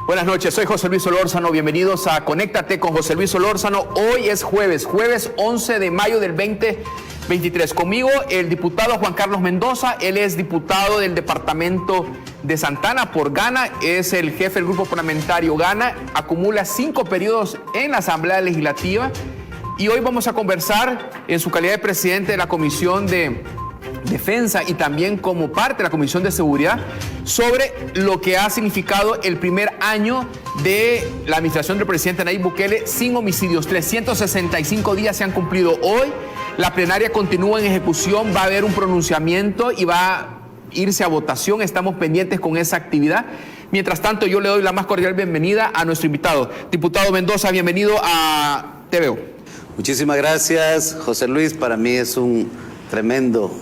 Buenas noches, soy José Luis Solórzano, bienvenidos a Conéctate con José Luis Solórzano. Hoy es jueves 11 de mayo del 2023. Conmigo el diputado Juan Carlos Mendoza, él es diputado del departamento de Santana por Gana, es el jefe del grupo parlamentario Gana, acumula 5 periodos en la Asamblea Legislativa y hoy vamos a conversar en su calidad de presidente de la Comisión de Defensa y también como parte de la Comisión de Seguridad sobre lo que ha significado el primer año de la administración del presidente Nayib Bukele sin homicidios. 365 días se han cumplido hoy, la plenaria continúa en ejecución, va a haber un pronunciamiento y va a irse a votación, estamos pendientes con esa actividad. Mientras tanto, yo le doy la más cordial bienvenida a nuestro invitado. Diputado Mendoza, bienvenido a TVO. Muchísimas gracias, José Luis. Para mí es un tremendo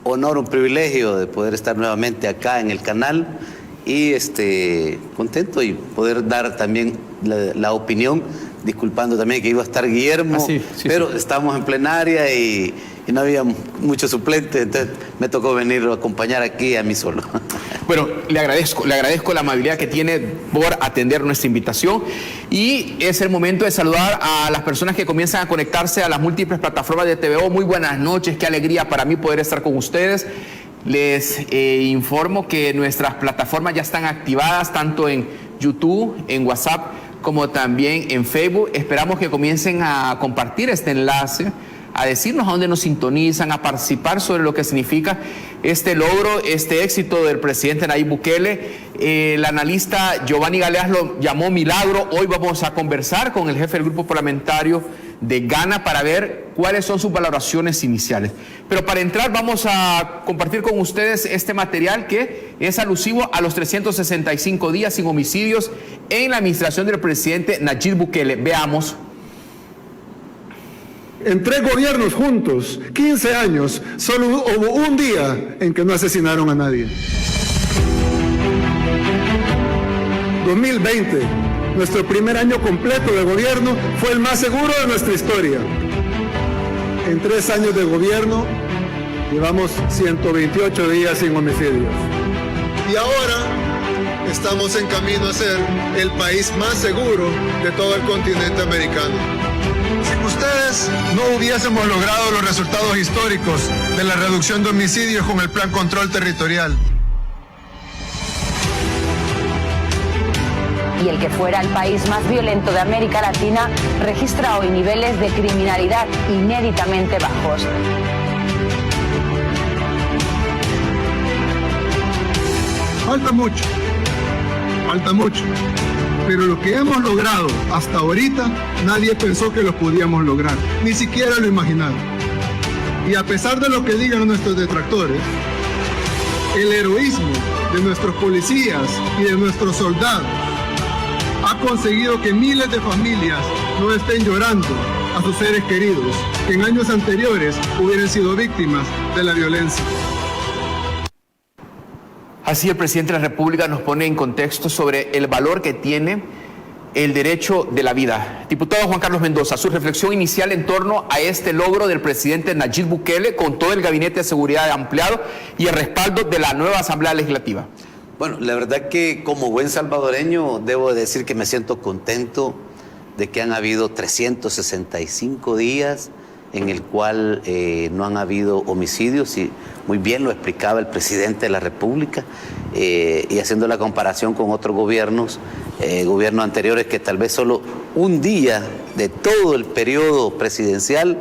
honor, un privilegio de poder estar nuevamente acá en el canal y contento y poder dar también la opinión, disculpando también que iba a estar Guillermo, pero estamos en plenaria y no había muchos suplentes, entonces me tocó venir a acompañar aquí a mí solo. Bueno, le agradezco la amabilidad que tiene por atender nuestra invitación y es el momento de saludar a las personas que comienzan a conectarse a las múltiples plataformas de TVO. Muy buenas noches, qué alegría para mí poder estar con ustedes. Les informo que nuestras plataformas ya están activadas tanto en YouTube, en WhatsApp, como también en Facebook. Esperamos que comiencen a compartir este enlace, a decirnos a dónde nos sintonizan, a participar sobre lo que significa este logro, este éxito del presidente Nayib Bukele. El analista Giovanni Galeas lo llamó milagro. Hoy vamos a conversar con el jefe del grupo parlamentario de Gana para ver cuáles son sus valoraciones iniciales. Pero para entrar vamos a compartir con ustedes este material que es alusivo a los 365 días sin homicidios en la administración del presidente Nayib Bukele. Veamos. En 3 gobiernos juntos, 15 años, solo hubo un día en que no asesinaron a nadie. 2020, nuestro primer año completo de gobierno, fue el más seguro de nuestra historia. En 3 años de gobierno, llevamos 128 días sin homicidios. Y ahora estamos en camino a ser el país más seguro de todo el continente americano. Sin ustedes no hubiésemos logrado los resultados históricos de la reducción de homicidios con el Plan Control Territorial. Y el que fuera el país más violento de América Latina registra hoy niveles de criminalidad inéditamente bajos. Falta mucho. Pero lo que hemos logrado hasta ahorita, nadie pensó que lo podíamos lograr, ni siquiera lo imaginaron. Y a pesar de lo que digan nuestros detractores, el heroísmo de nuestros policías y de nuestros soldados ha conseguido que miles de familias no estén llorando a sus seres queridos, que en años anteriores hubieran sido víctimas de la violencia. Así el presidente de la República nos pone en contexto sobre el valor que tiene el derecho de la vida. Diputado Juan Carlos Mendoza, su reflexión inicial en torno a este logro del presidente Nayib Bukele con todo el gabinete de seguridad ampliado y el respaldo de la nueva Asamblea Legislativa. Bueno, la verdad que como buen salvadoreño debo decir que me siento contento de que han habido 365 días en el cual no han habido homicidios y muy bien lo explicaba el presidente de la República y haciendo la comparación con otros gobiernos anteriores que tal vez solo un día de todo el periodo presidencial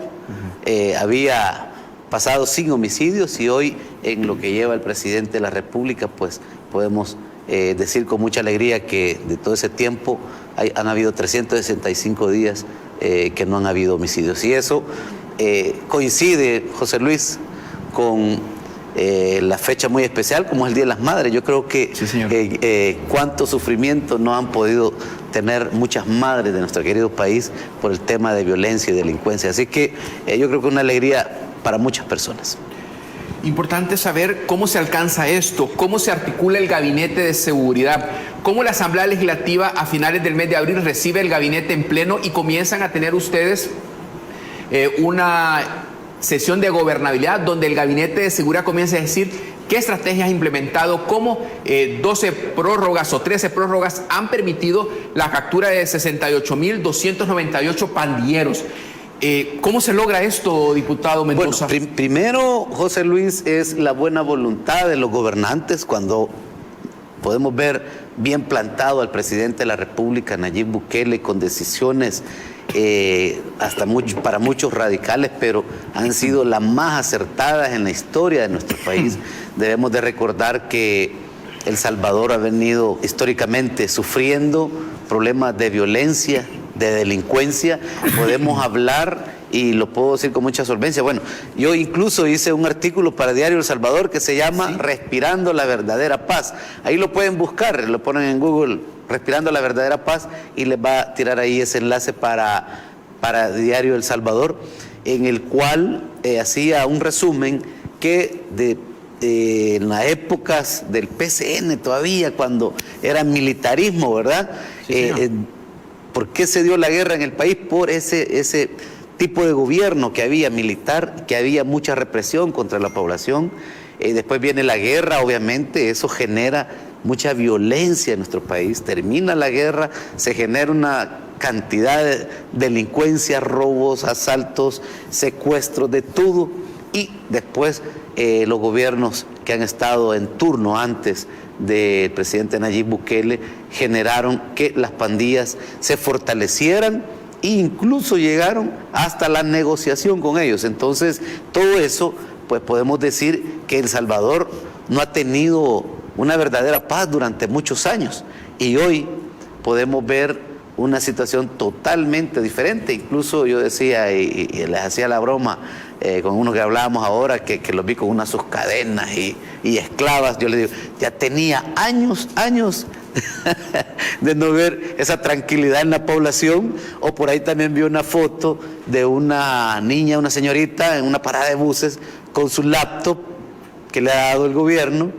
había pasado sin homicidios y hoy en lo que lleva el presidente de la República pues podemos decir con mucha alegría que de todo ese tiempo han habido 365 días que no han habido homicidios y eso coincide, José Luis, con la fecha muy especial como es el Día de las Madres. Yo creo que cuánto sufrimiento no han podido tener muchas madres de nuestro querido país por el tema de violencia y delincuencia. Así que yo creo que es una alegría para muchas personas. Importante saber cómo se alcanza esto, cómo se articula el gabinete de seguridad, cómo la Asamblea Legislativa a finales del mes de abril recibe el gabinete en pleno y comienzan a tener ustedes una sesión de gobernabilidad donde el gabinete de seguridad comienza a decir ¿Qué estrategias ha implementado? ¿Cómo 12 prórrogas o 13 prórrogas han permitido la captura de 68.298 pandilleros? ¿Cómo se logra esto, diputado Mendoza? Bueno, primero, José Luis, es la buena voluntad de los gobernantes cuando podemos ver bien plantado al presidente de la República, Nayib Bukele, con decisiones para muchos radicales, pero han sido las más acertadas en la historia de nuestro país. Debemos de recordar que El Salvador ha venido históricamente sufriendo problemas de violencia, de delincuencia. Podemos hablar, y lo puedo decir con mucha solvencia. Bueno, yo incluso hice un artículo para Diario El Salvador que se llama Respirando la verdadera paz. Ahí lo pueden buscar, lo ponen en Google, Respirando la verdadera paz, y les va a tirar ahí ese enlace para Diario El Salvador, en el cual hacía un resumen que en las épocas del PCN todavía, cuando era militarismo, ¿verdad? Sí, ¿por qué se dio la guerra en el país? Por ese tipo de gobierno que había militar, que había mucha represión contra la población. Después viene la guerra, obviamente, eso genera mucha violencia en nuestro país. Termina la guerra, se genera una cantidad de delincuencia, robos, asaltos, secuestros, de todo. Y después los gobiernos que han estado en turno antes del presidente Nayib Bukele generaron que las pandillas se fortalecieran e incluso llegaron hasta la negociación con ellos. Entonces, todo eso, pues podemos decir que El Salvador no ha tenido una verdadera paz durante muchos años, y hoy podemos ver una situación totalmente diferente. Incluso yo decía, y les hacía la broma con uno que hablábamos ahora, que los vi con unas sus cadenas y esclavas. Yo le digo, ya tenía años de no ver esa tranquilidad en la población. O por ahí también vi una foto de una niña, una señorita en una parada de buses con su laptop que le ha dado el gobierno,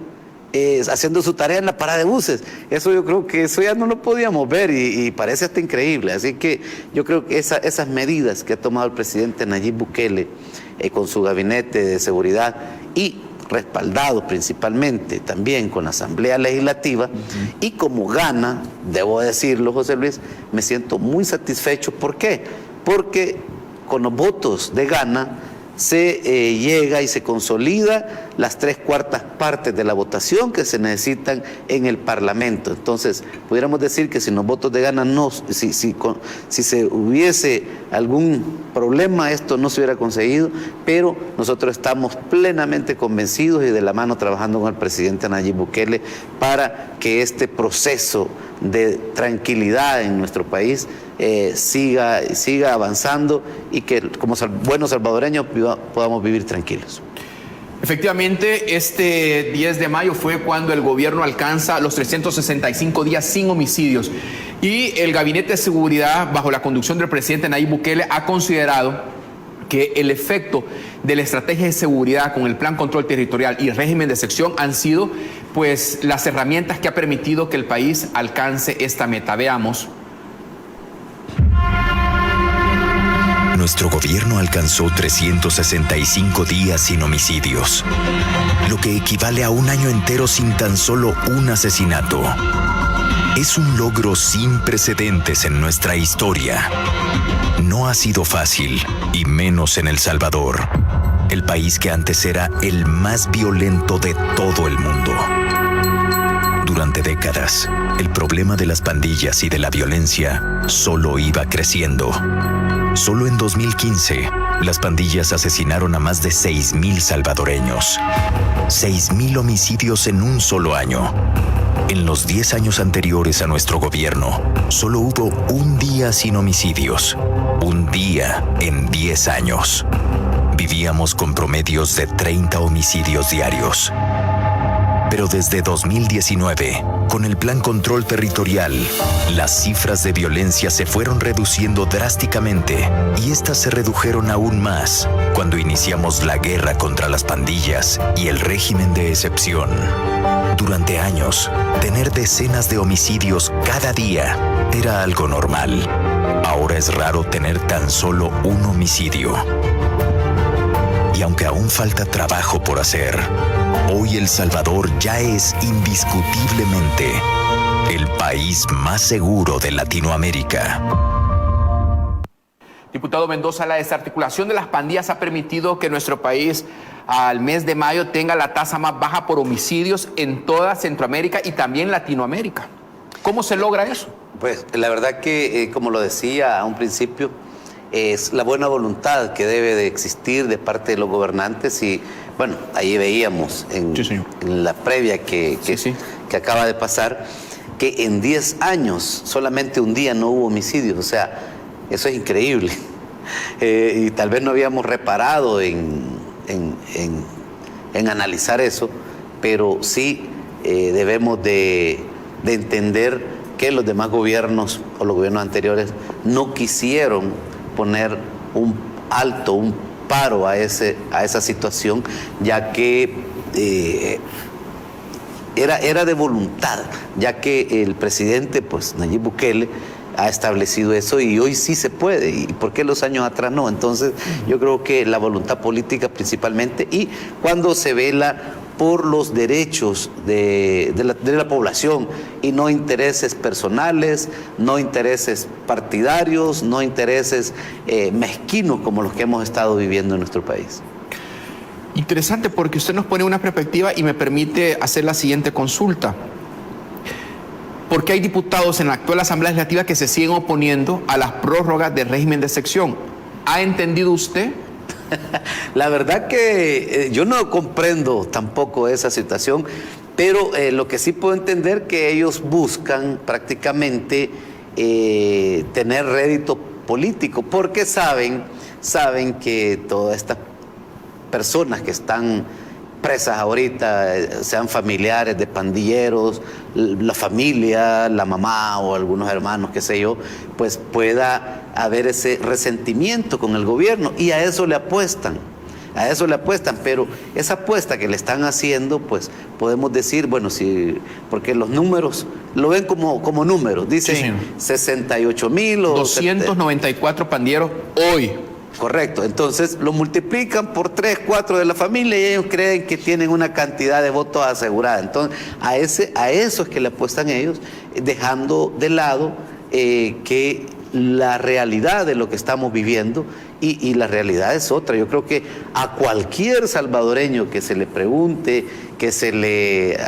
haciendo su tarea en la parada de buses. Eso yo creo que eso ya no lo podíamos ver, y parece hasta increíble. Así que yo creo que esas medidas que ha tomado el presidente Nayib Bukele con su gabinete de seguridad, y respaldado principalmente también con la Asamblea Legislativa, y como gana, debo decirlo, José Luis, me siento muy satisfecho. ¿Por qué? Porque con los votos de gana se llega y se consolida las 3/4 partes de la votación que se necesitan en el Parlamento. Entonces, pudiéramos decir que si los votos de gana si se hubiese algún problema, esto no se hubiera conseguido, pero nosotros estamos plenamente convencidos y de la mano trabajando con el presidente Nayib Bukele para que este proceso de tranquilidad en nuestro país siga avanzando, y que como buenos salvadoreños podamos vivir tranquilos. Efectivamente, este 10 de mayo fue cuando el gobierno alcanza los 365 días sin homicidios, y el Gabinete de Seguridad, bajo la conducción del presidente Nayib Bukele, ha considerado que el efecto de la estrategia de seguridad con el Plan Control Territorial y el régimen de excepción han sido, pues, las herramientas que ha permitido que el país alcance esta meta. Veamos. Nuestro gobierno alcanzó 365 días sin homicidios, lo que equivale a un año entero sin tan solo un asesinato. Es un logro sin precedentes en nuestra historia. No ha sido fácil, y menos en El Salvador, el país que antes era el más violento de todo el mundo. Durante décadas, el problema de las pandillas y de la violencia solo iba creciendo. Solo en 2015, las pandillas asesinaron a más de 6,000 salvadoreños. 6,000 homicidios en un solo año. En los 10 años anteriores a nuestro gobierno, solo hubo un día sin homicidios. Un día en 10 años. Vivíamos con promedios de 30 homicidios diarios. Pero desde 2019, con el Plan Control Territorial, las cifras de violencia se fueron reduciendo drásticamente, y estas se redujeron aún más cuando iniciamos la guerra contra las pandillas y el régimen de excepción. Durante años, tener decenas de homicidios cada día era algo normal. Ahora es raro tener tan solo un homicidio. Y aunque aún falta trabajo por hacer, hoy El Salvador ya es indiscutiblemente el país más seguro de Latinoamérica. Diputado Mendoza, la desarticulación de las pandillas ha permitido que nuestro país al mes de mayo tenga la tasa más baja por homicidios en toda Centroamérica y también Latinoamérica. ¿Cómo se logra eso? Pues la verdad que, como lo decía a un principio, es la buena voluntad que debe de existir de parte de los gobernantes y, bueno, ahí veíamos en la previa que acaba de pasar, que en 10 años solamente un día no hubo homicidios, o sea, eso es increíble. Y tal vez no habíamos reparado en analizar eso, pero sí debemos de entender que los demás gobiernos o los gobiernos anteriores no quisieron poner un alto, un paro a esa situación, ya que era de voluntad, ya que el presidente, pues Nayib Bukele, ha establecido eso y hoy sí se puede. ¿Y por qué los años atrás no? Entonces yo creo que la voluntad política principalmente, y cuando se vela por los derechos de la población y no intereses personales, no intereses partidarios, no intereses mezquinos como los que hemos estado viviendo en nuestro país. Interesante, porque usted nos pone una perspectiva y me permite hacer la siguiente consulta. ¿Por qué hay diputados en la actual Asamblea Legislativa que se siguen oponiendo a las prórrogas del régimen de excepción? ¿Ha entendido usted? La verdad que yo no comprendo tampoco esa situación, pero lo que sí puedo entender que ellos buscan prácticamente tener rédito político, porque saben que todas estas personas que están presas ahorita, sean familiares de pandilleros, la familia, la mamá o algunos hermanos, qué sé yo, pues pueda haber ese resentimiento con el gobierno, y a eso le apuestan, pero esa apuesta que le están haciendo, pues podemos decir, bueno, sí, porque los números lo ven como números, dicen 68,000 o 294 pandilleros hoy. Correcto, entonces lo multiplican por 3, 4 de la familia y ellos creen que tienen una cantidad de votos asegurada. Entonces a eso es que le apuestan ellos, dejando de lado que la realidad de lo que estamos viviendo, y la realidad es otra. Yo creo que a cualquier salvadoreño que se le pregunte, que se le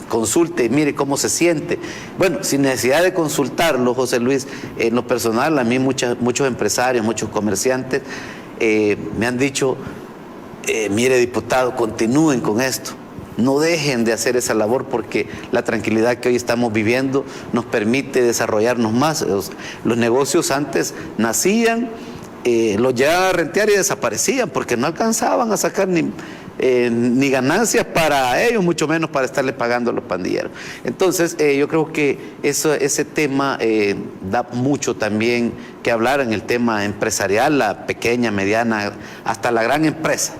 consulte, mire cómo se siente, bueno, sin necesidad de consultarlo, José Luis, en lo personal, a mí muchos empresarios, muchos comerciantes me han dicho, mire, diputado, continúen con esto. No dejen de hacer esa labor, porque la tranquilidad que hoy estamos viviendo nos permite desarrollarnos más. Los negocios antes nacían, los llegaban a rentear y desaparecían porque no alcanzaban a sacar ni ganancias para ellos, mucho menos para estarle pagando a los pandilleros. Entonces yo creo que ese tema da mucho también que hablar en el tema empresarial, la pequeña, mediana, hasta la gran empresa.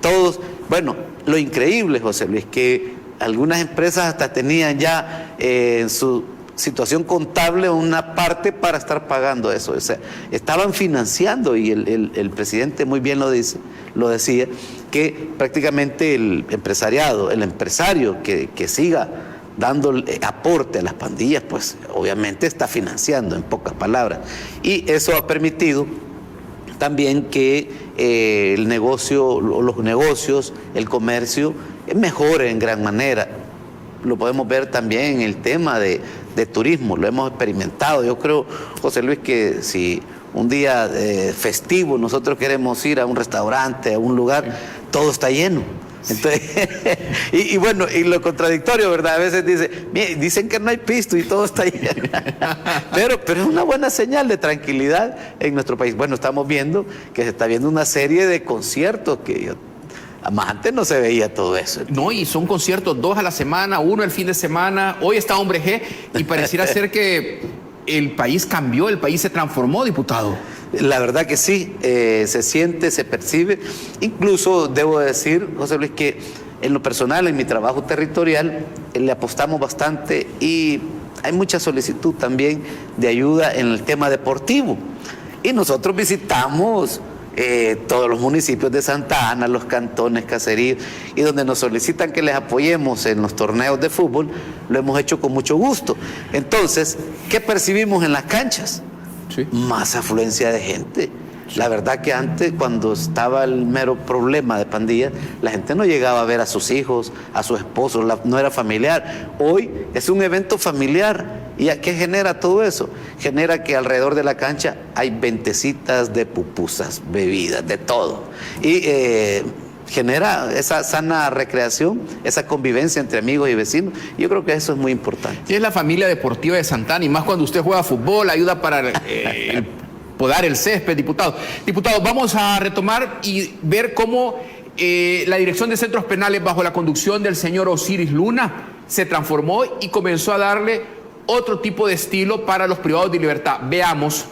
Todos, bueno, lo increíble, José Luis, que algunas empresas hasta tenían ya en su situación contable una parte para estar pagando eso. O sea, estaban financiando, y el presidente muy bien lo decía, que prácticamente el empresario que siga dando aporte a las pandillas, pues obviamente está financiando, en pocas palabras. Y eso ha permitido también que los negocios, el comercio mejore en gran manera. Lo podemos ver también en el tema de turismo, lo hemos experimentado. Yo creo, José Luis, que si un día festivo nosotros queremos ir a un restaurante, a un lugar, todo está lleno. Entonces, y bueno, y lo contradictorio, ¿verdad? A veces dicen que no hay pisto y todo está lleno. Pero es una buena señal de tranquilidad en nuestro país. Bueno, estamos viendo que se está viendo una serie de conciertos que más antes no se veía todo eso. No, y son conciertos 2 a la semana, 1 el fin de semana. Hoy está Hombre G y pareciera ser que el país cambió, el país se transformó, diputado. La verdad que sí, se siente, se percibe. Incluso debo decir, José Luis, que en lo personal, en mi trabajo territorial, le apostamos bastante y hay mucha solicitud también de ayuda en el tema deportivo. Y nosotros visitamos todos los municipios de Santa Ana, los cantones, caseríos, y donde nos solicitan que les apoyemos en los torneos de fútbol, lo hemos hecho con mucho gusto. Entonces, ¿qué percibimos en las canchas? Sí. Más afluencia de gente. La verdad que antes, cuando estaba el mero problema de pandillas, la gente no llegaba a ver a sus hijos, a sus esposos, no era familiar. Hoy es un evento familiar. ¿Y a qué genera todo eso? Genera que alrededor de la cancha hay ventecitas de pupusas, bebidas, de todo. Y genera esa sana recreación, esa convivencia entre amigos y vecinos. Yo creo que eso es muy importante. Y es la familia deportiva de Santa Ana, y más cuando usted juega fútbol, ayuda para podar el césped, diputado. Diputado, vamos a retomar y ver cómo la Dirección de Centros Penales, bajo la conducción del señor Osiris Luna, se transformó y comenzó a darle otro tipo de estilo para los privados de libertad. Veamos.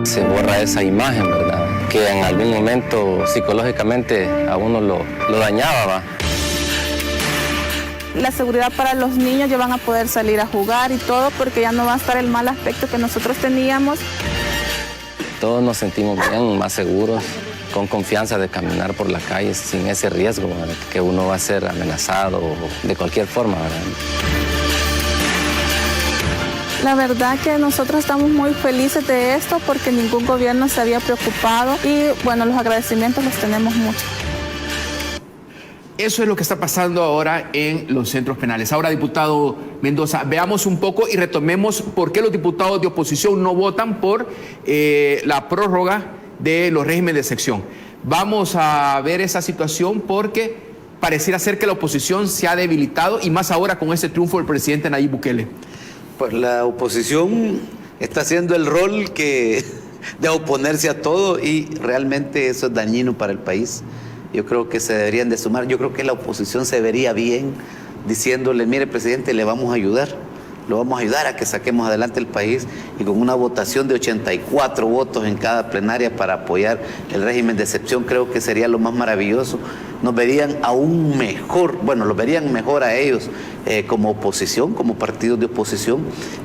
Se borra esa imagen, ¿verdad? Que en algún momento psicológicamente a uno lo dañaba, ¿va? La seguridad para los niños, ya van a poder salir a jugar y todo, porque ya no va a estar el mal aspecto que nosotros teníamos. Todos nos sentimos bien, más seguros, con confianza de caminar por la calle sin ese riesgo, ¿verdad? Que uno va a ser amenazado de cualquier forma, ¿verdad? La verdad que nosotros estamos muy felices de esto porque ningún gobierno se había preocupado y bueno, los agradecimientos los tenemos mucho. Eso es lo que está pasando ahora en los centros penales. Ahora, diputado Mendoza, veamos un poco y retomemos por qué los diputados de oposición no votan por la prórroga de los regímenes de sección. Vamos a ver esa situación porque pareciera ser que la oposición se ha debilitado y más ahora con ese triunfo del presidente Nayib Bukele. Pues la oposición está haciendo el rol de oponerse a todo y realmente eso es dañino para el país. Yo creo que se deberían de sumar. Yo creo que la oposición se vería bien diciéndole, mire, presidente, le vamos a ayudar. Lo vamos a ayudar a que saquemos adelante el país y con una votación de 84 votos en cada plenaria para apoyar el régimen de excepción, creo que sería lo más maravilloso. Nos verían aún mejor, bueno, los verían mejor a ellos como oposición, como partidos de oposición,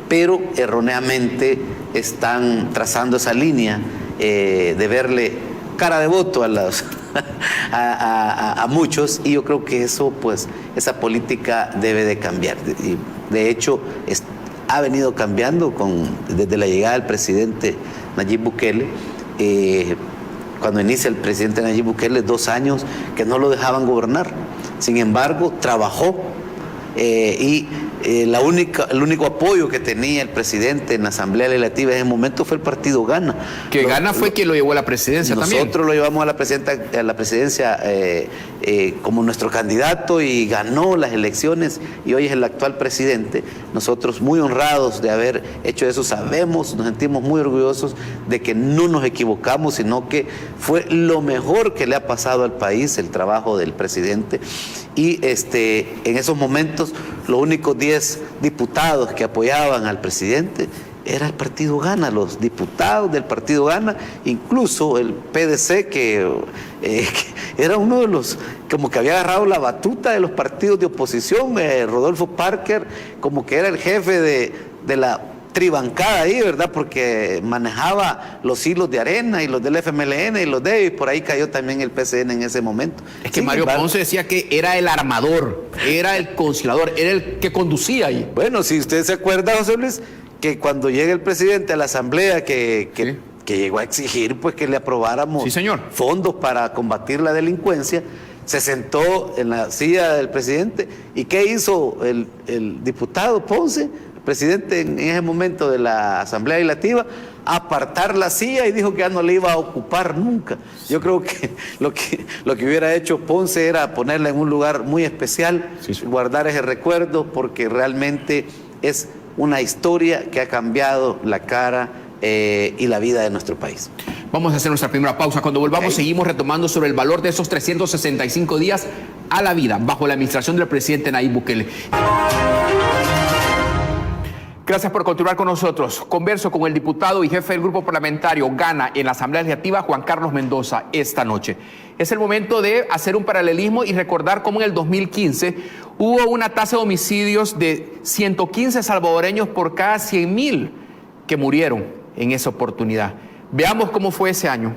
pero erróneamente están trazando esa línea de verle cara de voto a muchos, y yo creo que eso, pues, esa política debe de cambiar. Y de hecho, ha venido cambiando desde la llegada del presidente Nayib Bukele. Cuando inicia el presidente Nayib Bukele, 2 años que no lo dejaban gobernar. Sin embargo, trabajó y el único apoyo que tenía el presidente en la Asamblea Legislativa en ese momento fue el partido Gana. Que Gana fue quien lo llevó a la presidencia también. Nosotros lo llevamos a la presidencia como nuestro candidato y ganó las elecciones y hoy es el actual presidente. Nosotros muy honrados de haber hecho eso, nos sentimos muy orgullosos de que no nos equivocamos, sino que fue lo mejor que le ha pasado al país, el trabajo del presidente. Y en esos momentos los únicos 10 diputados que apoyaban al presidente era el partido Gana, los diputados del partido Gana, incluso el PDC que era uno de los, como que había agarrado la batuta de los partidos de oposición, Rodolfo Parker, como que era el jefe de la tribancada ahí, ¿verdad? Porque manejaba los hilos de Arena y los del FMLN y los de ellos, y por ahí cayó también el PCN en ese momento. Es que Mario Ponce decía que era el armador, era el conciliador, era el que conducía ahí. Bueno, si usted se acuerda, José Luis, que cuando llega el presidente a la asamblea que llegó a exigir pues que le aprobáramos fondos para combatir la delincuencia, se sentó en la silla del presidente. ¿Y qué hizo el diputado Ponce? Presidente en ese momento de la Asamblea Legislativa, apartar la silla y dijo que ya no le iba a ocupar nunca. Yo creo que lo que hubiera hecho Ponce era ponerla en un lugar muy especial, guardar ese recuerdo, porque realmente es una historia que ha cambiado la cara y la vida de nuestro país. Vamos a hacer nuestra primera pausa. Cuando volvamos seguimos retomando sobre el valor de esos 365 días a la vida bajo la administración del presidente Nayib Bukele. Gracias por continuar con nosotros. Converso con el diputado y jefe del grupo parlamentario Gana en la Asamblea Legislativa, Juan Carlos Mendoza, esta noche. Es el momento de hacer un paralelismo y recordar cómo en el 2015 hubo una tasa de homicidios de 115 salvadoreños por cada 100,000 que murieron en esa oportunidad. Veamos cómo fue ese año.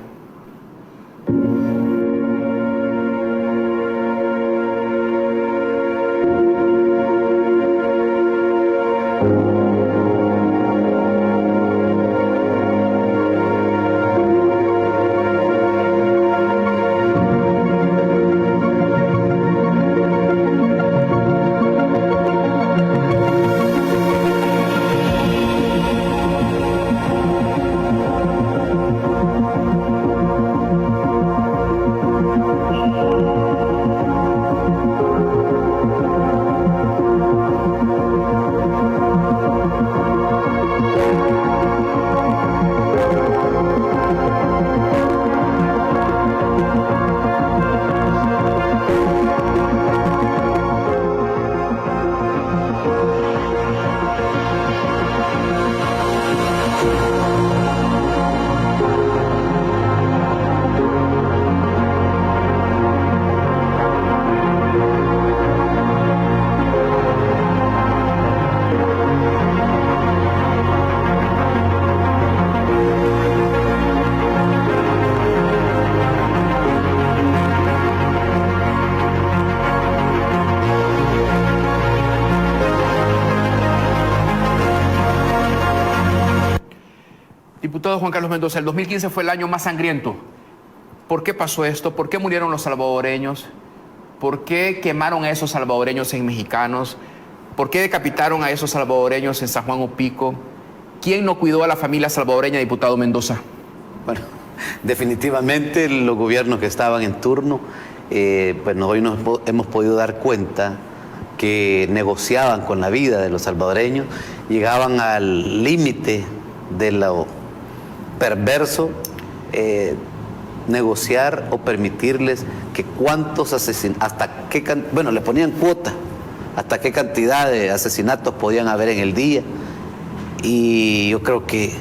Diputado Juan Carlos Mendoza, el 2015 fue el año más sangriento. ¿Por qué pasó esto? ¿Por qué murieron los salvadoreños? ¿Por qué quemaron a esos salvadoreños en Mexicanos? ¿Por qué decapitaron a esos salvadoreños en San Juan Opico? ¿Quién no cuidó a la familia salvadoreña, diputado Mendoza? Bueno, definitivamente los gobiernos que estaban en turno, pues hoy nos hemos podido dar cuenta que negociaban con la vida de los salvadoreños, llegaban al límite de lo perverso, negociar o permitirles que cuántos asesinatos, hasta qué, bueno, le ponían cuota, hasta qué cantidad de asesinatos podían haber en el día. Y yo creo que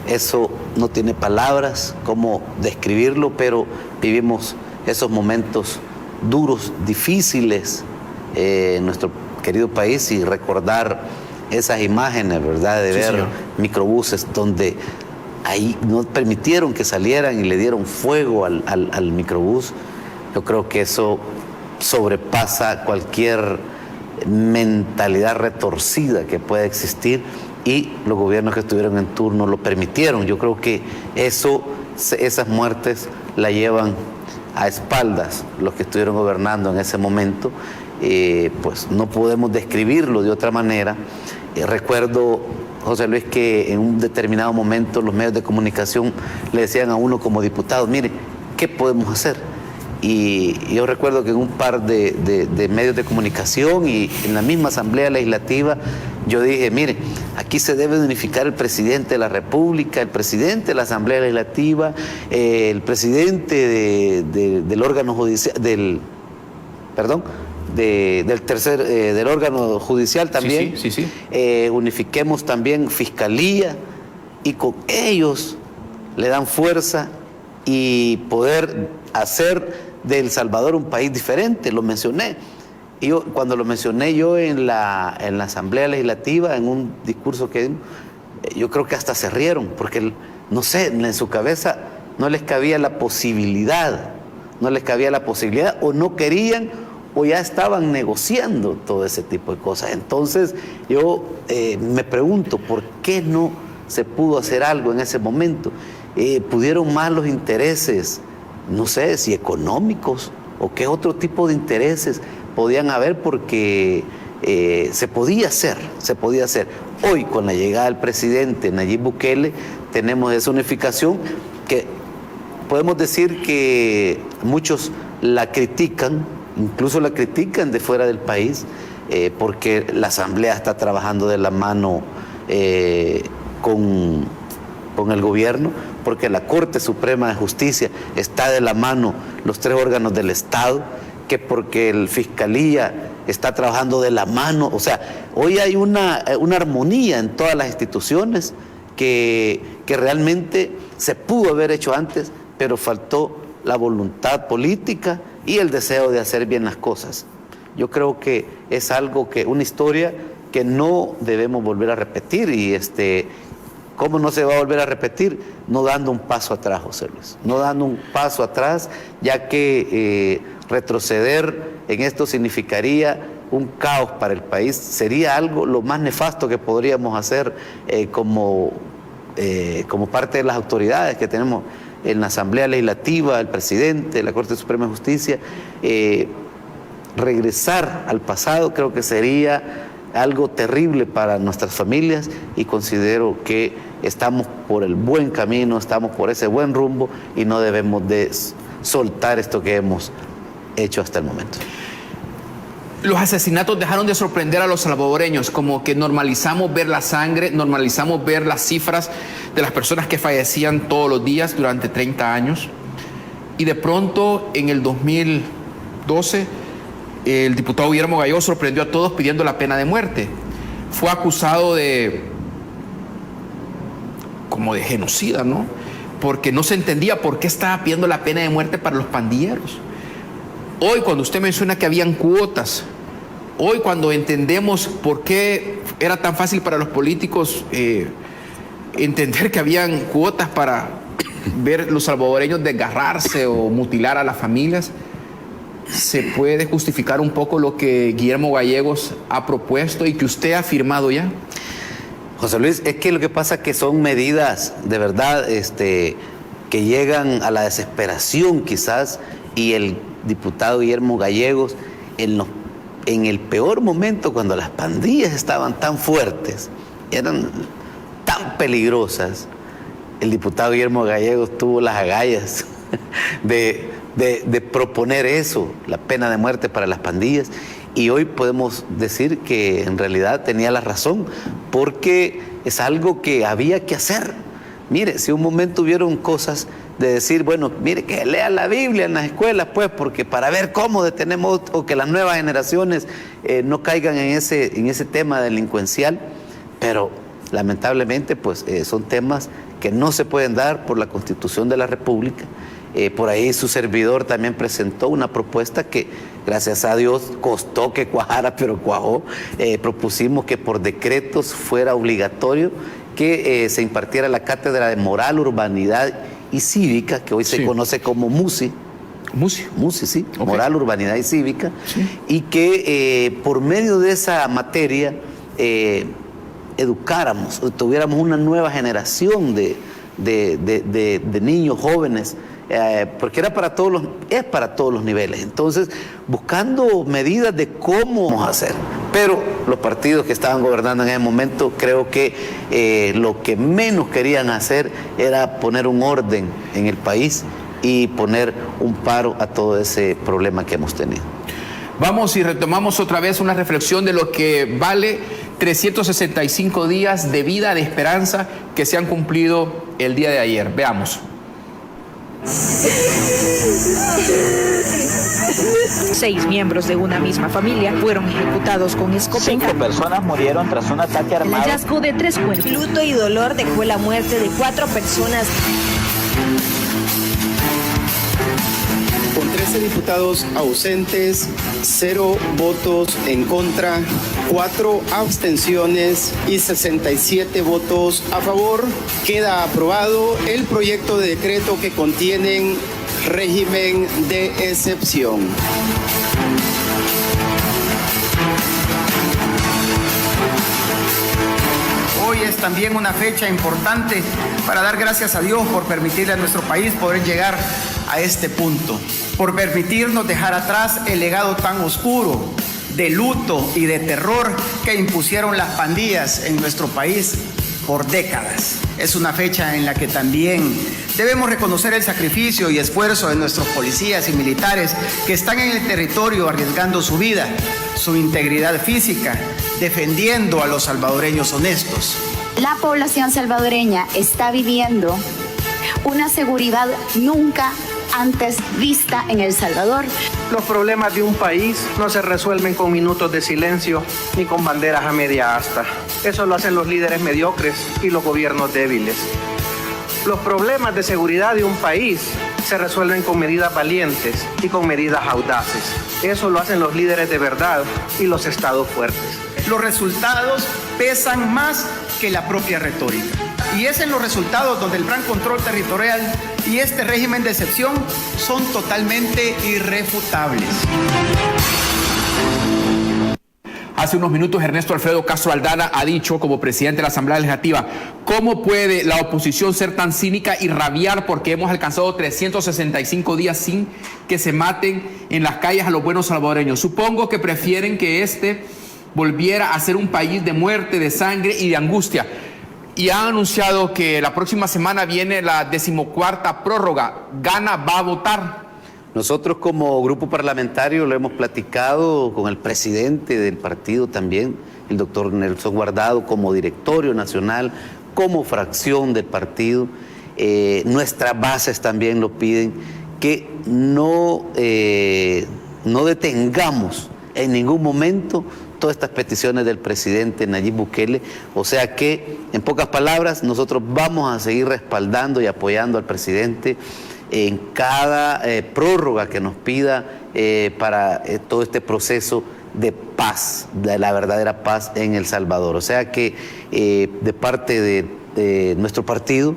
eso no tiene palabras cómo describirlo, pero vivimos esos momentos duros, difíciles en nuestro querido país, y recordar esas imágenes, ¿verdad? De ver microbuses donde ahí no permitieron que salieran y le dieron fuego al microbús. Yo creo que eso sobrepasa cualquier mentalidad retorcida que pueda existir, y los gobiernos que estuvieron en turno lo permitieron. Yo creo que esas muertes la llevan a espaldas los que estuvieron gobernando en ese momento. Pues no podemos describirlo de otra manera. Recuerdo, José Luis, que en un determinado momento los medios de comunicación le decían a uno como diputado: mire, ¿qué podemos hacer? Y yo recuerdo que en un par de medios de comunicación y en la misma Asamblea Legislativa yo dije: mire, aquí se debe unificar el presidente de la República, el presidente de la Asamblea Legislativa, el presidente del órgano judicial, del órgano judicial también. Sí. Unifiquemos también Fiscalía, y con ellos le dan fuerza y poder hacer de El Salvador un país diferente. Lo mencioné. Y cuando lo mencioné yo en la Asamblea Legislativa, en un discurso que yo creo que hasta se rieron, porque no sé, en su cabeza no les cabía la posibilidad, o no querían, o ya estaban negociando todo ese tipo de cosas. Entonces yo me pregunto, ¿por qué no se pudo hacer algo en ese momento? Pudieron más los intereses, no sé si económicos o qué otro tipo de intereses podían haber, porque se podía hacer. Hoy, con la llegada del presidente Nayib Bukele, tenemos esa unificación que podemos decir que muchos la critican, incluso la critican de fuera del país, porque la Asamblea está trabajando de la mano con el gobierno, porque la Corte Suprema de Justicia está de la mano, los tres órganos del Estado, que porque el Fiscalía está trabajando de la mano. O sea, hoy hay una armonía en todas las instituciones que realmente se pudo haber hecho antes, pero faltó la voluntad política y el deseo de hacer bien las cosas. Yo creo que es algo una historia que no debemos volver a repetir, y ¿Cómo no se va a volver a repetir? No dando un paso atrás, José Luis. No dando un paso atrás, ya que retroceder en esto significaría un caos para el país. Sería algo lo más nefasto que podríamos hacer como parte de las autoridades que tenemos en la Asamblea Legislativa, el presidente, la Corte Suprema de Justicia. Regresar al pasado creo que sería algo terrible para nuestras familias, y considero que estamos por el buen camino, estamos por ese buen rumbo y no debemos de soltar esto que hemos hecho hasta el momento. Los asesinatos dejaron de sorprender a los salvadoreños, como que normalizamos ver la sangre, normalizamos ver las cifras de las personas que fallecían todos los días durante 30 años. Y de pronto, en el 2012, el diputado Guillermo Gallegos sorprendió a todos pidiendo la pena de muerte. Fue acusado como de genocida, ¿no? Porque no se entendía por qué estaba pidiendo la pena de muerte para los pandilleros. Hoy, cuando usted menciona que habían cuotas, hoy cuando entendemos por qué era tan fácil para los políticos entender que habían cuotas para ver los salvadoreños desgarrarse o mutilar a las familias, se puede justificar un poco lo que Guillermo Gallegos ha propuesto y que usted ha firmado ya. José Luis, es que lo que pasa es que son medidas de verdad que llegan a la desesperación quizás, y el diputado Guillermo Gallegos, en el peor momento, cuando las pandillas estaban tan fuertes, eran tan peligrosas, el diputado Guillermo Gallegos tuvo las agallas de proponer eso, la pena de muerte para las pandillas, y hoy podemos decir que en realidad tenía la razón, porque es algo que había que hacer. Mire, si un momento hubieron cosas de decir, bueno, mire, que lea la Biblia en las escuelas, pues, porque para ver cómo detenemos o que las nuevas generaciones no caigan en ese tema delincuencial, pero lamentablemente, pues, son temas que no se pueden dar por la Constitución de la República. Por ahí su servidor también presentó una propuesta que, gracias a Dios, costó que cuajara, pero cuajó. Propusimos que por decretos fuera obligatorio que se impartiera la cátedra de moral, urbanidad y cívica, que hoy se conoce como MUCI. MUCI, sí, okay. Moral, urbanidad y cívica, y que por medio de esa materia educáramos, tuviéramos una nueva generación de niños, jóvenes, porque es para todos los niveles. Entonces, buscando medidas de cómo vamos a hacer. Pero los partidos que estaban gobernando en ese momento, creo que lo que menos querían hacer era poner un orden en el país y poner un paro a todo ese problema que hemos tenido. Vamos y retomamos otra vez una reflexión de lo que vale 365 días de vida, de esperanza, que se han cumplido el día de ayer. Veamos. 6 miembros de una misma familia fueron ejecutados con escopeta. 5 personas murieron tras un ataque armado. El hallazgo de 3 cuerpos. Luto y dolor dejó la muerte de 4 personas. Con 13 diputados ausentes, 0 votos en contra, 4 abstenciones y 67 votos a favor, queda aprobado el proyecto de decreto que contiene régimen de excepción. Hoy es también una fecha importante para dar gracias a Dios por permitirle a nuestro país poder llegar a este punto, por permitirnos dejar atrás el legado tan oscuro de luto y de terror que impusieron las pandillas en nuestro país por décadas. Es una fecha en la que también debemos reconocer el sacrificio y esfuerzo de nuestros policías y militares que están en el territorio arriesgando su vida, su integridad física, defendiendo a los salvadoreños honestos. La población salvadoreña está viviendo una seguridad nunca antes vista en El Salvador. Los problemas de un país no se resuelven con minutos de silencio ni con banderas a media asta. Eso lo hacen los líderes mediocres y los gobiernos débiles. Los problemas de seguridad de un país se resuelven con medidas valientes y con medidas audaces. Eso lo hacen los líderes de verdad y los estados fuertes. Los resultados pesan más que la propia retórica. Y es en los resultados donde el Plan Control Territorial y este régimen de excepción son totalmente irrefutables. Hace unos minutos Ernesto Alfredo Castro Aldana ha dicho, como presidente de la Asamblea Legislativa, ¿cómo puede la oposición ser tan cínica y rabiar porque hemos alcanzado 365 días sin que se maten en las calles a los buenos salvadoreños? Supongo que prefieren que este volviera a ser un país de muerte, de sangre y de angustia. Y han anunciado que la próxima semana viene la 14ª prórroga. ¿Gana va a votar? Nosotros como grupo parlamentario lo hemos platicado con el presidente del partido también, el doctor Nelson Guardado, como directorio nacional, como fracción del partido. Nuestras bases también lo piden, que no detengamos en ningún momento todas estas peticiones del presidente Nayib Bukele. O sea que, en pocas palabras, nosotros vamos a seguir respaldando y apoyando al presidente en cada prórroga que nos pida para todo este proceso de paz, de la verdadera paz en El Salvador. O sea que de parte de nuestro partido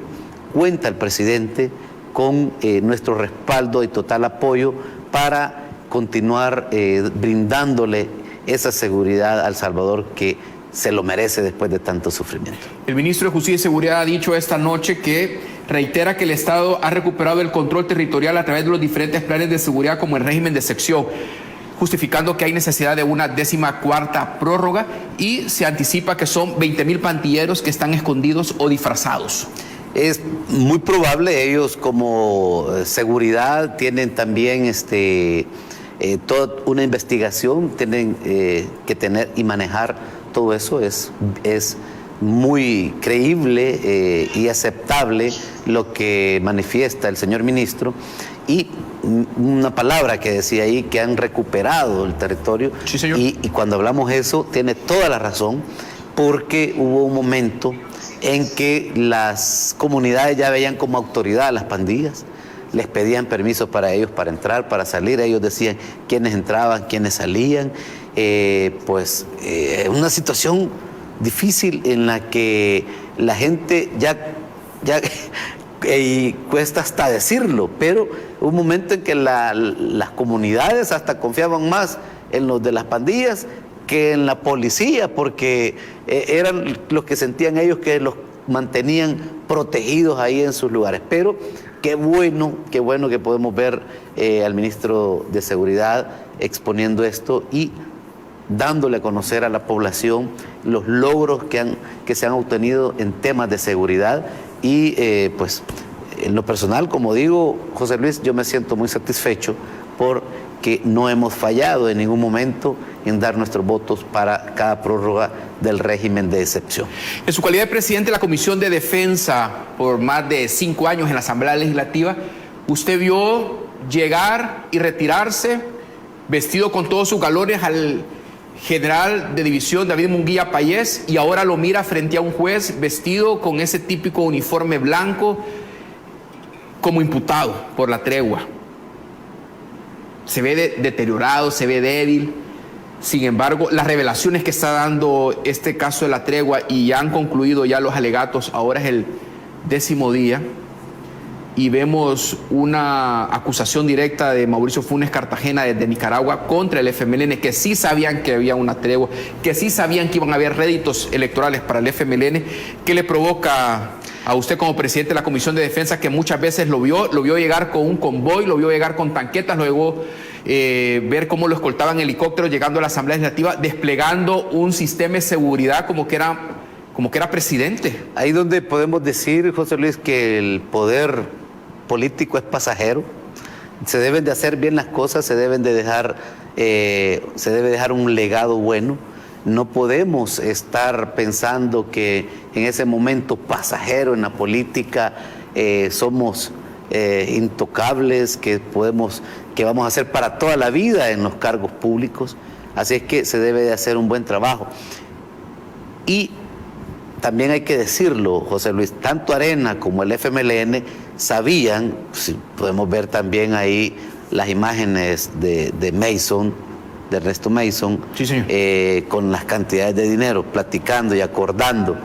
cuenta el presidente con nuestro respaldo y total apoyo para continuar brindándole esa seguridad al Salvador que se lo merece después de tanto sufrimiento. El ministro de Justicia y Seguridad ha dicho esta noche que reitera que el Estado ha recuperado el control territorial a través de los diferentes planes de seguridad como el régimen de excepción, justificando que hay necesidad de una 14ª prórroga y se anticipa que son 20,000 pandilleros que están escondidos o disfrazados. Es muy probable, ellos como seguridad tienen también toda una investigación, tienen que tener y manejar todo eso. Es muy creíble y aceptable lo que manifiesta el señor ministro. Y una palabra que decía ahí, que han recuperado el territorio. Sí, señor. Y cuando hablamos eso, tiene toda la razón, porque hubo un momento en que las comunidades ya veían como autoridad a las pandillas, les pedían permisos para ellos para entrar, para salir, ellos decían quiénes entraban, quiénes salían, una situación difícil en la que la gente ya y cuesta hasta decirlo, pero hubo un momento en que las comunidades hasta confiaban más en los de las pandillas que en la policía, porque eran los que sentían ellos que los mantenían protegidos ahí en sus lugares. Pero qué bueno que podemos ver al ministro de Seguridad exponiendo esto y dándole a conocer a la población los logros que se han obtenido en temas de seguridad. Y en lo personal, como digo, José Luis, yo me siento muy satisfecho porque no hemos fallado en ningún momento en dar nuestros votos para cada prórroga del régimen de excepción. En su calidad de presidente de la Comisión de Defensa por más de 5 años en la Asamblea Legislativa, usted vio llegar y retirarse vestido con todos sus galones al general de división David Munguía Payés, y ahora lo mira frente a un juez vestido con ese típico uniforme blanco como imputado por la tregua. Se ve deteriorado, se ve débil. Sin embargo, las revelaciones que está dando este caso de la tregua, y ya han concluido ya los alegatos, ahora es el 10º día, y vemos una acusación directa de Mauricio Funes Cartagena desde Nicaragua contra el FMLN, que sí sabían que había una tregua, que sí sabían que iban a haber réditos electorales para el FMLN. ¿Qué le provoca a usted como presidente de la Comisión de Defensa, que muchas veces lo vio llegar con un convoy, lo vio llegar con tanquetas, luego ver cómo lo escoltaban helicópteros llegando a la Asamblea Legislativa, desplegando un sistema de seguridad como que era presidente? Ahí donde podemos decir, José Luis, que el poder político es pasajero. Se deben de hacer bien las cosas, se debe dejar un legado bueno. No podemos estar pensando que en ese momento pasajero en la política somos intocables, que vamos a hacer para toda la vida en los cargos públicos. Así es que se debe de hacer un buen trabajo. Y también hay que decirlo, José Luis, tanto Arena como el FMLN sabían, si podemos ver también ahí las imágenes de Mason, de Ernesto Mason, sí, señor, con las cantidades de dinero, platicando y acordando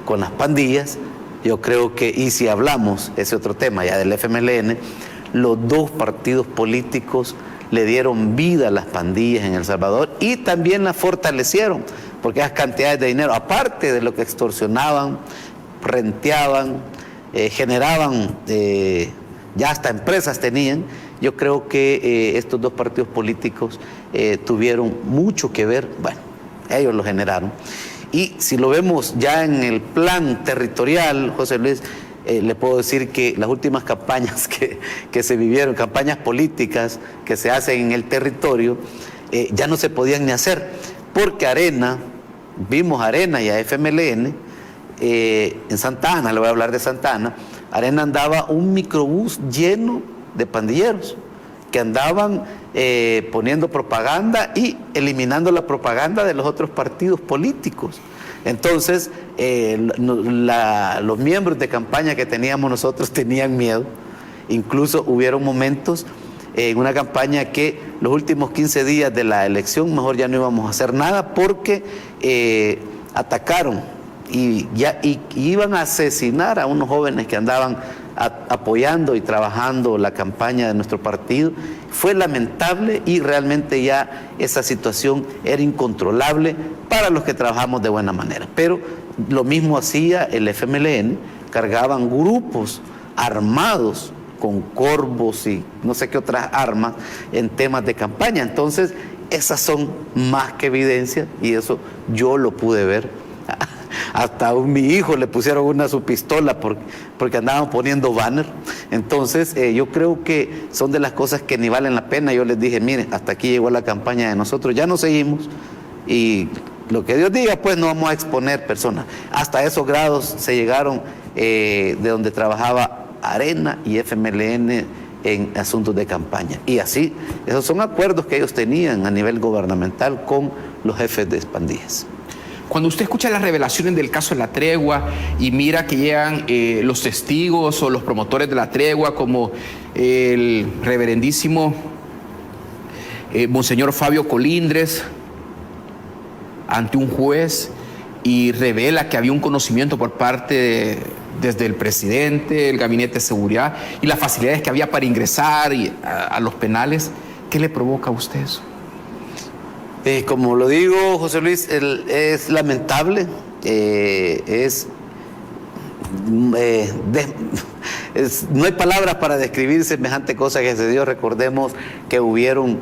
con las pandillas, Yo creo que, y si hablamos, ese otro tema ya del FMLN, los dos partidos políticos le dieron vida a las pandillas en El Salvador y también las fortalecieron, porque esas cantidades de dinero, aparte de lo que extorsionaban, renteaban, generaban, ya hasta empresas tenían, yo creo que estos dos partidos políticos tuvieron mucho que ver, bueno, ellos lo generaron. Y si lo vemos ya en el plan territorial, José Luis, le puedo decir que las últimas campañas que se vivieron, campañas políticas que se hacen en el territorio, ya no se podían ni hacer, porque vimos a Arena y a FMLN en Santa Ana, le voy a hablar de Santa Ana. Arena andaba un microbús lleno de pandilleros que andaban poniendo propaganda y eliminando la propaganda de los otros partidos políticos. Entonces, los miembros de campaña que teníamos nosotros tenían miedo. Incluso hubieron momentos en una campaña que los últimos 15 días de la elección mejor ya no íbamos a hacer nada porque atacaron y iban a asesinar a unos jóvenes que andaban apoyando y trabajando la campaña de nuestro partido. Fue lamentable y realmente ya esa situación era incontrolable para los que trabajamos de buena manera. Pero lo mismo hacía el FMLN, cargaban grupos armados con corvos y no sé qué otras armas en temas de campaña. Entonces, esas son más que evidencias y eso yo lo pude ver. Hasta a mi hijo le pusieron su pistola porque andaban poniendo banner. Entonces, yo creo que son de las cosas que ni valen la pena. Yo les dije, miren, hasta aquí llegó la campaña de nosotros, ya no seguimos y lo que Dios diga, pues no vamos a exponer personas. Hasta esos grados se llegaron de donde trabajaba Arena y FMLN en asuntos de campaña. Y así, esos son acuerdos que ellos tenían a nivel gubernamental con los jefes de pandillas. Cuando usted escucha las revelaciones del caso de la tregua y mira que llegan los testigos o los promotores de la tregua, como el reverendísimo Monseñor Fabio Colindres, ante un juez y revela que había un conocimiento por parte desde el presidente, el gabinete de seguridad y las facilidades que había para ingresar a los penales, ¿qué le provoca a usted eso? Como lo digo, José Luis, es lamentable, no hay palabras para describir semejante cosa que se dio. Recordemos que hubieron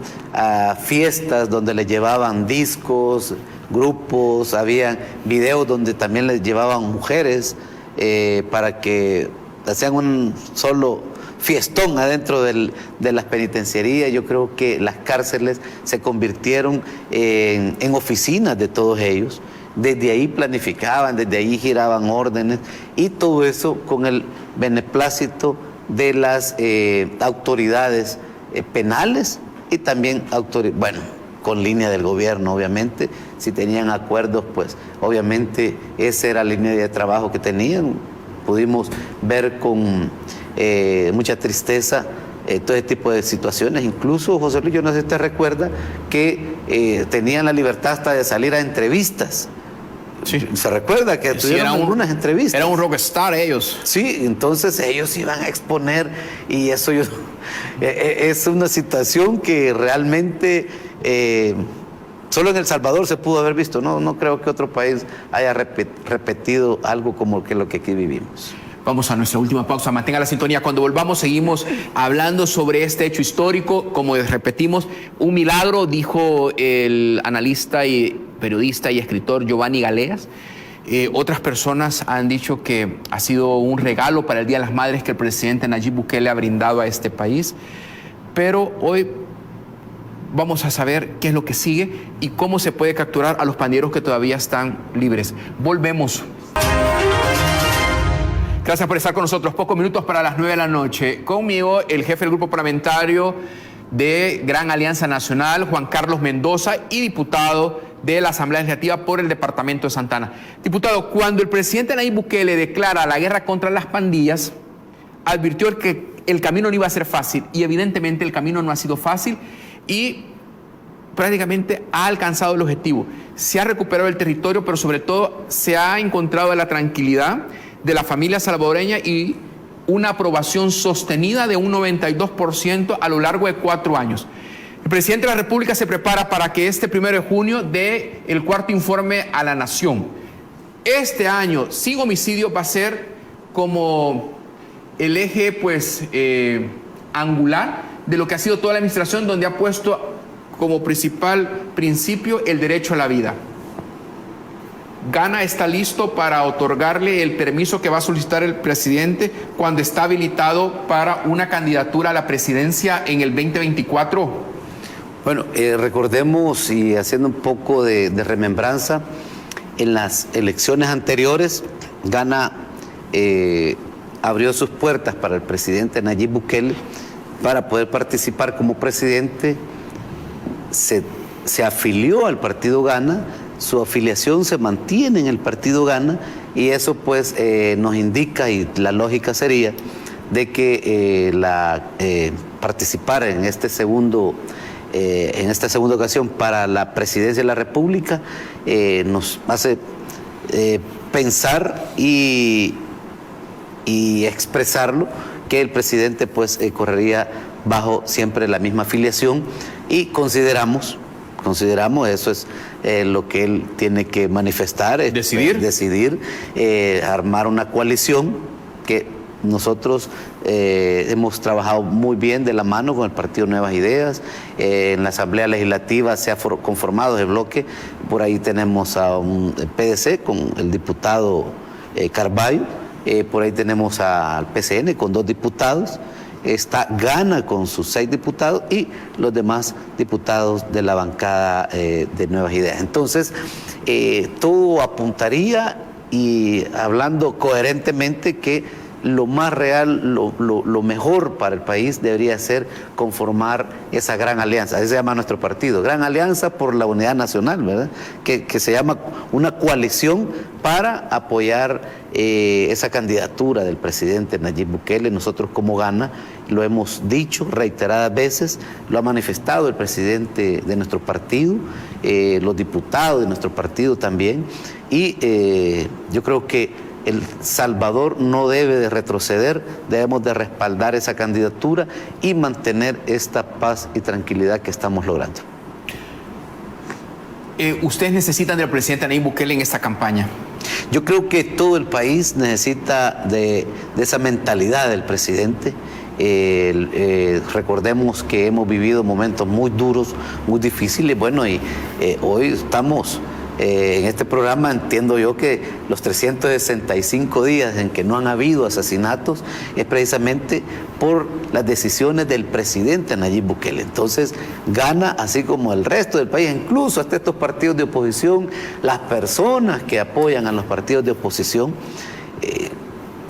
fiestas donde les llevaban discos, grupos, había videos donde también les llevaban mujeres para que hacían un solo fiestón adentro de las penitenciarías. Yo creo que las cárceles se convirtieron en oficinas de todos ellos. Desde ahí planificaban, desde ahí giraban órdenes y todo eso con el beneplácito de las autoridades penales y también con línea del gobierno, obviamente. Si tenían acuerdos, pues obviamente esa era la línea de trabajo que tenían. Pudimos ver con mucha tristeza todo este tipo de situaciones. Incluso, José Luis, yo no sé si usted recuerda que tenían la libertad hasta de salir a entrevistas. Sí. ¿Se recuerda que tuvieron algunas entrevistas? Era un rockstar ellos. Sí, entonces ellos iban a exponer y eso es una situación que realmente solo en El Salvador se pudo haber visto. No creo que otro país haya repetido algo como lo que aquí vivimos. Vamos a nuestra última pausa. Mantenga la sintonía. Cuando volvamos seguimos hablando sobre este hecho histórico. Como repetimos, un milagro, dijo el analista y periodista y escritor Giovanni Galeas. Otras personas han dicho que ha sido un regalo para el Día de las Madres que el presidente Nayib Bukele ha brindado a este país. Pero hoy vamos a saber qué es lo que sigue y cómo se puede capturar a los pandilleros que todavía están libres. Volvemos. Gracias por estar con nosotros. Pocos minutos para las 9 de la noche. Conmigo, el jefe del grupo parlamentario de Gran Alianza Nacional, Juan Carlos Mendoza, y diputado de la Asamblea Legislativa por el departamento de Santa Ana. Diputado, cuando el presidente Nayib Bukele declara la guerra contra las pandillas, advirtió que el camino no iba a ser fácil, y evidentemente el camino no ha sido fácil y prácticamente ha alcanzado el objetivo. Se ha recuperado el territorio, pero sobre todo se ha encontrado la tranquilidad de la familia salvadoreña y una aprobación sostenida de un 92% a lo largo de 4 años. El presidente de la República se prepara para que este 1 de junio dé el cuarto informe a la nación. Este año, sin homicidio, va a ser como el eje, pues, angular de lo que ha sido toda la administración, donde ha puesto como principal principio el derecho a la vida. Gana está listo para otorgarle el permiso que va a solicitar el presidente cuando está habilitado para una candidatura a la presidencia en el 2024. Bueno, recordemos, y haciendo un poco de remembranza, en las elecciones anteriores, Gana abrió sus puertas para el presidente Nayib Bukele para poder participar como presidente. Se afilió al partido Gana, su afiliación se mantiene en el partido Gana, y eso pues nos indica, y la lógica sería de que participar en esta segunda ocasión para la presidencia de la República nos hace pensar y expresarlo, que el presidente pues correría bajo siempre la misma afiliación, y consideramos, eso es lo que él tiene que manifestar, decidir armar una coalición que nosotros hemos trabajado muy bien de la mano con el Partido Nuevas Ideas. En la Asamblea Legislativa se ha conformado el bloque. Por ahí tenemos a un PDC con el diputado Carballo. Por ahí tenemos al PCN con 2 diputados. Está Gana con sus 6 diputados y los demás diputados de la bancada de Nuevas Ideas. Entonces, todo apuntaría, y hablando coherentemente, que lo más real, lo mejor para el país debería ser conformar esa gran alianza. Así se llama nuestro partido, Gran Alianza por la Unidad Nacional, ¿verdad? Que se llama una coalición para apoyar esa candidatura del presidente Nayib Bukele. Nosotros como Gana lo hemos dicho reiteradas veces, lo ha manifestado el presidente de nuestro partido, los diputados de nuestro partido también, y yo creo que El Salvador no debe de retroceder, debemos de respaldar esa candidatura y mantener esta paz y tranquilidad que estamos logrando. ¿Ustedes necesitan del presidente Nayib Bukele en esta campaña? Yo creo que todo el país necesita de esa mentalidad del presidente. Recordemos que hemos vivido momentos muy duros, muy difíciles. Bueno, y hoy estamos en este programa, entiendo yo que los 365 días en que no han habido asesinatos es precisamente por las decisiones del presidente Nayib Bukele. Entonces, Gana, así como el resto del país, incluso hasta estos partidos de oposición, las personas que apoyan a los partidos de oposición,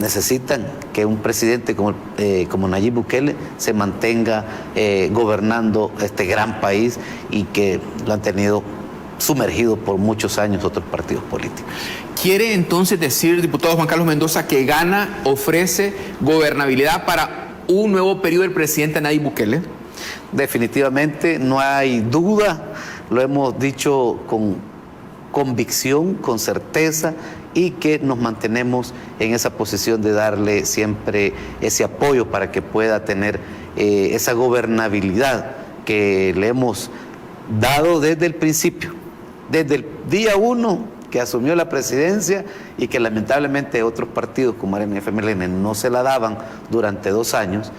necesitan que un presidente como Nayib Bukele se mantenga gobernando este gran país, y que lo han tenido sumergido por muchos años otros partidos políticos. ¿Quiere entonces decir, diputado Juan Carlos Mendoza, que Gana ofrece gobernabilidad para un nuevo periodo del presidente Nayib Bukele? Definitivamente, no hay duda, lo hemos dicho con convicción, con certeza, y que nos mantenemos en esa posición de darle siempre ese apoyo para que pueda tener esa gobernabilidad que le hemos dado desde el principio, desde el día 1 que asumió la presidencia, y que lamentablemente otros partidos como Arena y FMLN no se la daban durante 2 años.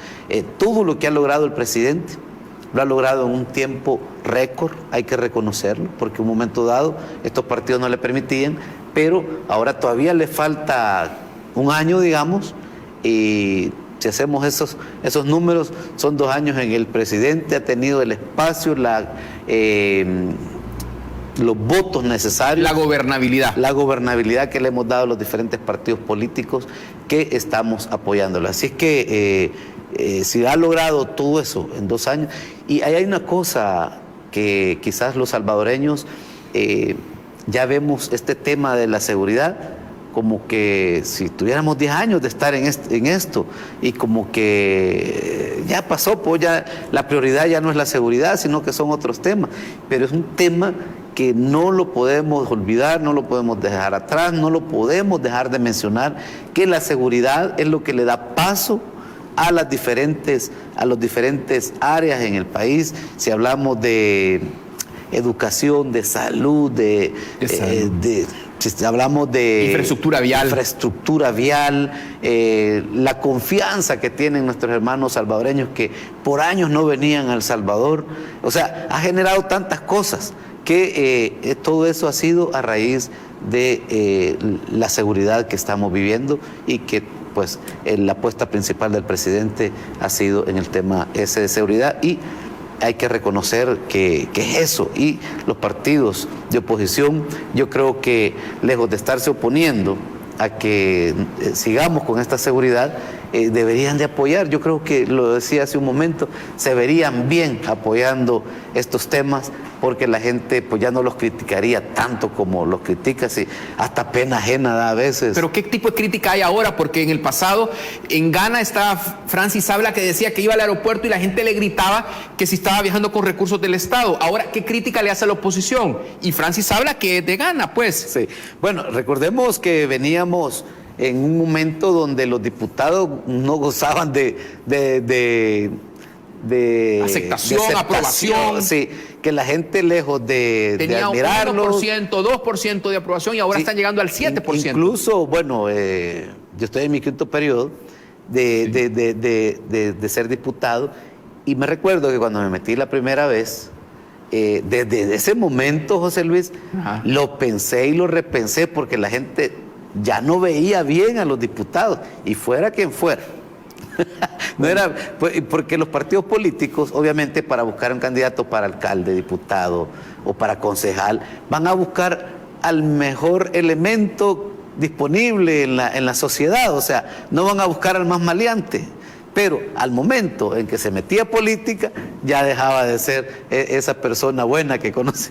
Todo lo que ha logrado el presidente lo ha logrado en un tiempo récord, hay que reconocerlo, porque en un momento dado estos partidos no le permitían, pero ahora todavía le falta un año, digamos, y si hacemos esos números, son 2 años en que el presidente ha tenido el espacio, los votos necesarios. La gobernabilidad. La gobernabilidad que le hemos dado a los diferentes partidos políticos que estamos apoyándolo. Así es que si ha logrado todo eso en 2 años, y hay una cosa que quizás los salvadoreños ya vemos este tema de la seguridad como que si tuviéramos 10 años de estar en esto, y como que ya pasó, pues ya la prioridad ya no es la seguridad, sino que son otros temas, pero es un tema que no lo podemos olvidar, no lo podemos dejar atrás, no lo podemos dejar de mencionar, que la seguridad es lo que le da paso a los diferentes áreas en el país. Si hablamos de educación, de salud, si hablamos de infraestructura vial, la confianza que tienen nuestros hermanos salvadoreños que por años no venían a El Salvador. O sea, ha generado tantas cosas que todo eso ha sido a raíz de la seguridad que estamos viviendo y que pues la apuesta principal del presidente ha sido en el tema ese de seguridad, y hay que reconocer que es eso. Y los partidos de oposición, yo creo que lejos de estarse oponiendo a que sigamos con esta seguridad, deberían de apoyar. Yo creo que, lo decía hace un momento, se verían bien apoyando estos temas, porque la gente pues ya no los criticaría tanto como los critica, y hasta pena ajena da a veces. Pero ¿qué tipo de crítica hay ahora? Porque en el pasado, en Ghana estaba Francis Habla, que decía que iba al aeropuerto y la gente le gritaba que si estaba viajando con recursos del Estado. Ahora, ¿qué crítica le hace a la oposición? Y Francis Habla, que es de Ghana, pues. Sí. Bueno, recordemos que veníamos en un momento donde los diputados no gozaban de aceptación, aprobación. Sí, que la gente, lejos de admirarlos, tenía 1%, 2% de aprobación, y ahora están llegando al 7%. Incluso, bueno, yo estoy en mi quinto periodo de ser diputado, y me recuerdo que cuando me metí la primera vez, desde ese momento, José Luis, lo pensé y lo repensé, porque la gente ya no veía bien a los diputados, y fuera quien fuera. No era, porque los partidos políticos, obviamente, para buscar un candidato para alcalde, diputado o para concejal, van a buscar al mejor elemento disponible en la sociedad. O sea, no van a buscar al más maleante. Pero al momento en que se metía política, ya dejaba de ser esa persona buena que conoce,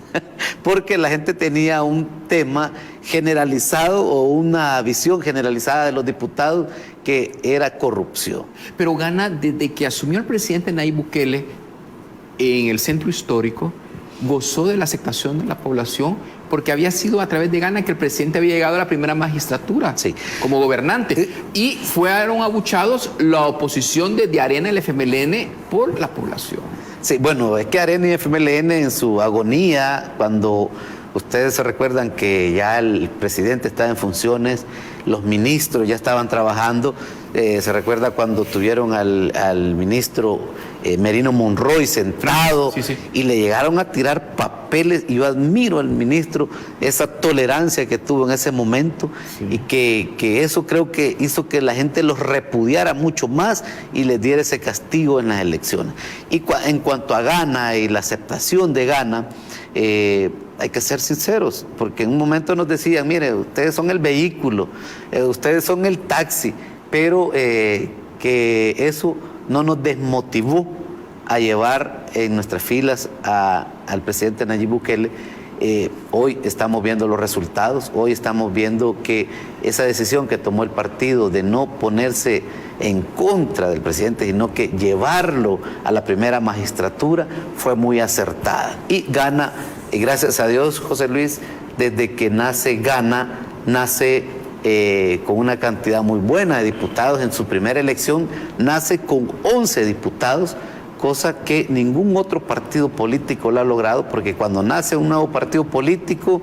porque la gente tenía un tema generalizado o una visión generalizada de los diputados que era corrupción. Pero Ghana, desde que asumió el presidente Nayib Bukele en el centro histórico, gozó de la aceptación de la población, porque había sido a través de Ghana que el presidente había llegado a la primera magistratura como gobernante. Y fueron abuchados la oposición desde Arena y el FMLN por la población. Sí, bueno, es que Arena y FMLN en su agonía, cuando ustedes se recuerdan que ya el presidente estaba en funciones, los ministros ya estaban trabajando, se recuerda cuando tuvieron al ministro Merino Monroy sentado, y le llegaron a tirar papeles, y yo admiro al ministro esa tolerancia que tuvo en ese momento, y que eso creo que hizo que la gente los repudiara mucho más y les diera ese castigo en las elecciones. Y en cuanto a Ghana y la aceptación de Ghana, hay que ser sinceros, porque en un momento nos decían, mire, ustedes son el vehículo, ustedes son el taxi, pero que eso no nos desmotivó a llevar en nuestras filas al presidente Nayib Bukele. Hoy estamos viendo los resultados, hoy estamos viendo que esa decisión que tomó el partido de no ponerse en contra del presidente, sino que llevarlo a la primera magistratura, fue muy acertada. Y Ghana, y gracias a Dios, José Luis, desde que nace Ghana, nace con una cantidad muy buena de diputados. En su primera elección nace con 11 diputados, cosa que ningún otro partido político lo ha logrado, porque cuando nace un nuevo partido político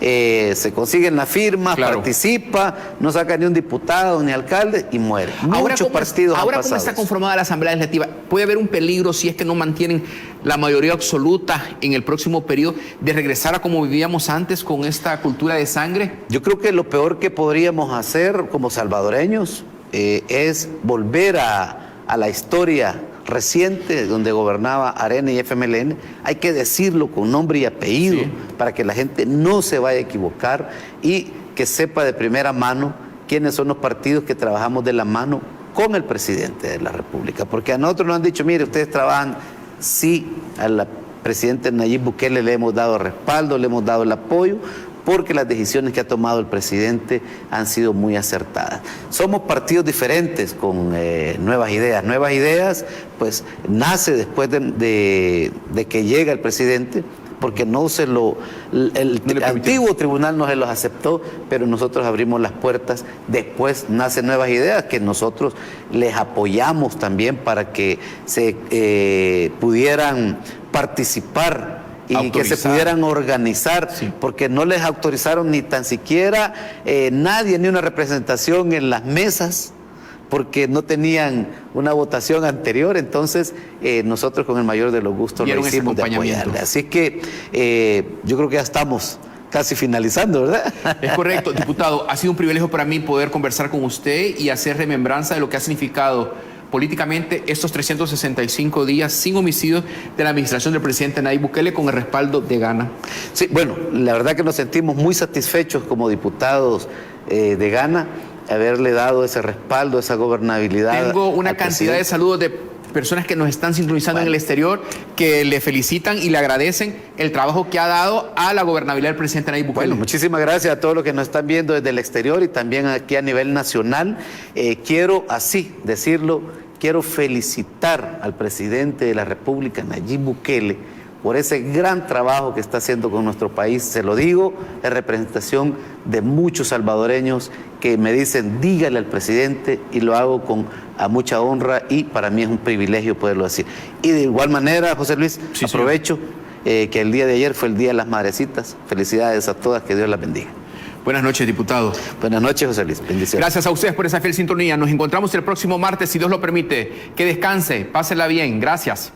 se consiguen las firmas, participa, no saca ni un diputado ni alcalde y muere. Muchos partidos han pasado. Ahora, ¿cómo está conformada la Asamblea Legislativa? ¿Puede haber un peligro, si es que no mantienen la mayoría absoluta en el próximo periodo, de regresar a como vivíamos antes con esta cultura de sangre? Yo creo que lo peor que podríamos hacer como salvadoreños es volver a la historia reciente donde gobernaba Arena y FMLN. Hay que decirlo con nombre y apellido para que la gente no se vaya a equivocar y que sepa de primera mano quiénes son los partidos que trabajamos de la mano con el presidente de la República, porque a nosotros nos han dicho, mire, ustedes trabajan, sí, al presidente Nayib Bukele le hemos dado respaldo, le hemos dado el apoyo, porque las decisiones que ha tomado el presidente han sido muy acertadas. Somos partidos diferentes con nuevas ideas. Nuevas ideas, pues, nace después de que llega el presidente, porque el antiguo tribunal no se los aceptó, pero nosotros abrimos las puertas. Después nacen nuevas ideas que nosotros les apoyamos también para que se pudieran participar y que se pudieran organizar, porque no les autorizaron ni tan siquiera nadie, ni una representación en las mesas, porque no tenían una votación anterior. Entonces nosotros con el mayor de los gustos lo hicimos de apoyarle. Así que yo creo que ya estamos casi finalizando, ¿verdad? Es correcto, diputado. Ha sido un privilegio para mí poder conversar con usted y hacer remembranza de lo que ha significado políticamente estos 365 días sin homicidios de la administración del presidente Nayib Bukele con el respaldo de Ghana. Sí, bueno, la verdad que nos sentimos muy satisfechos como diputados de Ghana, haberle dado ese respaldo, esa gobernabilidad. Tengo una cantidad de saludos de personas que nos están sintonizando en el exterior, que le felicitan y le agradecen el trabajo que ha dado a la gobernabilidad del presidente Nayib Bukele. Bueno, muchísimas gracias a todos los que nos están viendo desde el exterior y también aquí a nivel nacional. Quiero así decirlo, quiero felicitar al presidente de la República, Nayib Bukele, por ese gran trabajo que está haciendo con nuestro país. Se lo digo en representación de muchos salvadoreños que me dicen, dígale al presidente, y lo hago a mucha honra, y para mí es un privilegio poderlo decir. Y de igual manera, José Luis, aprovecho que el día de ayer fue el Día de las Madrecitas. Felicidades a todas, que Dios las bendiga. Buenas noches, diputado. Buenas noches, José Luis. Bendiciones. Gracias a ustedes por esa fiel sintonía. Nos encontramos el próximo martes, si Dios lo permite. Que descanse, pásela bien. Gracias.